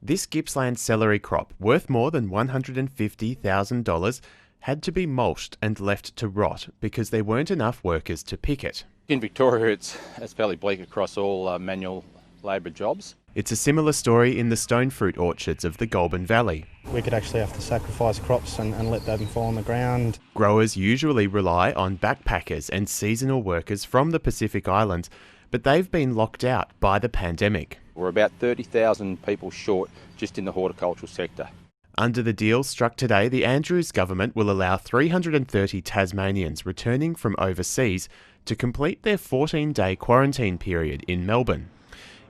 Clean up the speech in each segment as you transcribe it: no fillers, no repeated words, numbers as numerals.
This Gippsland celery crop, worth more than $150,000, had to be mulched and left to rot because there weren't enough workers to pick it. In Victoria, it's fairly bleak across all manual labour jobs. It's a similar story in the stone fruit orchards of the Goulburn Valley. We could actually have to sacrifice crops and let them fall on the ground. Growers usually rely on backpackers and seasonal workers from the Pacific Islands, but they've been locked out by the pandemic. We're about 30,000 people short just in the horticultural sector. Under the deal struck today, the Andrews government will allow 330 Tasmanians returning from overseas to complete their 14-day quarantine period in Melbourne.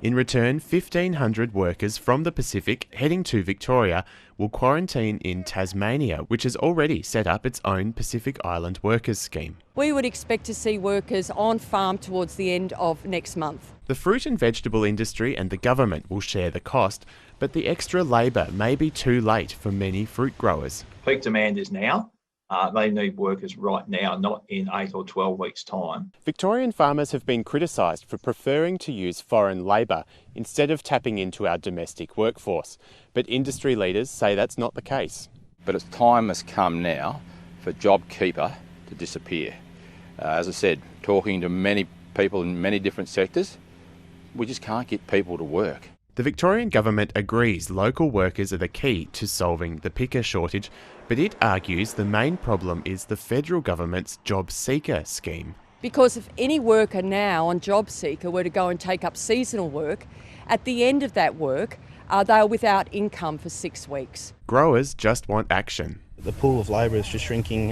In return, 1,500 workers from the Pacific heading to Victoria will quarantine in Tasmania, which has already set up its own Pacific Island workers scheme. We would expect to see workers on farm towards the end of next month. The fruit and vegetable industry and the government will share the cost, but the extra labour may be too late for many fruit growers. Peak demand is now. They need workers right now, not in 8 or 12 weeks' time. Victorian farmers have been criticised for preferring to use foreign labour instead of tapping into our domestic workforce, but industry leaders say that's not the case. But its time has come now for JobKeeper to disappear. As I said, talking to many people in many different sectors, we just can't get people to work. The Victorian government agrees local workers are the key to solving the picker shortage, but it argues the main problem is the federal government's JobSeeker scheme. Because if any worker now on JobSeeker were to go and take up seasonal work, at the end of that work, they are without income for 6 weeks. Growers just want action. The pool of labour is just shrinking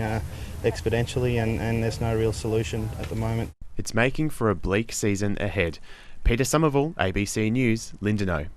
exponentially and there's no real solution at the moment. It's making for a bleak season ahead. Peter Somerville, ABC News, Lindenow.